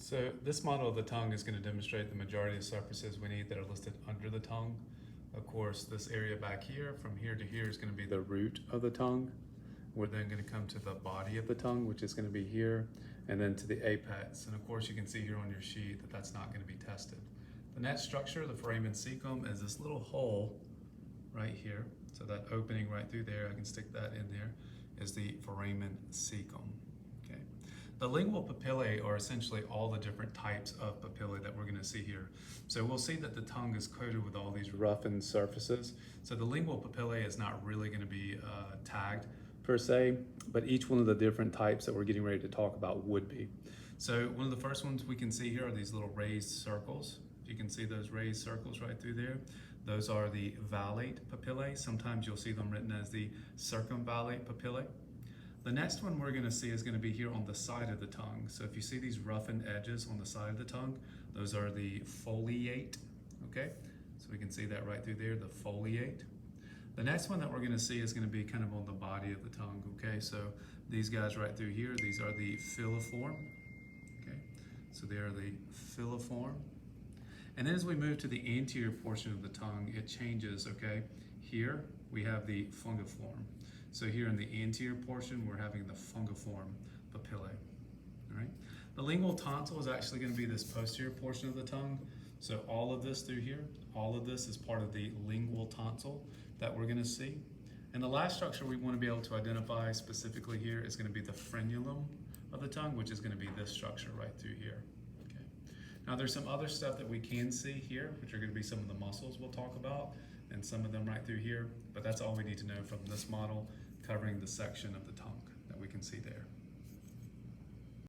So this model of the tongue is going to demonstrate the majority of surfaces we need that are listed under the tongue. Of course, this area back here, from here to here, is going to be the root of the tongue. We're then going to come to the body of the tongue, which is going to be here, and then to the apex. And of course, you can see here on your sheet that that's not going to be tested. The next structure, the foramen cecum, is this little hole right here. So that opening right through there, I can stick that in there, is the foramen cecum. Okay. The lingual papillae are essentially all the different types of papillae that we're going to see here. So we'll see that the tongue is coated with all these roughened surfaces. So the lingual papillae is not really going to be tagged per se, but each one of the different types that we're getting ready to talk about would be. So one of the first ones we can see here are these little raised circles. You can see those raised circles right through there. Those are the valate papillae. Sometimes you'll see them written as the circumvallate papillae. The next one we're going to see is going to be here on the side of the tongue. So if you see these roughened edges on the side of the tongue, those are the foliate, okay? So we can see that right through there, the foliate. The next one that we're going to see is going to be kind of on the body of the tongue, okay? So these guys right through here, these are the filiform, okay? So they are the filiform. And then as we move to the anterior portion of the tongue, it changes, okay? Here we have the fungiform. So here in the anterior portion, we're having the fungiform papillae, all right? The lingual tonsil is actually going to be this posterior portion of the tongue. So all of this through here, all of this is part of the lingual tonsil that we're going to see. And the last structure we want to be able to identify specifically here is going to be the frenulum of the tongue, which is going to be this structure right through here. Okay. Now there's some other stuff that we can see here, which are going to be some of the muscles we'll talk about, and some of them right through here, but that's all we need to know from this model covering the section of the tongue that we can see there.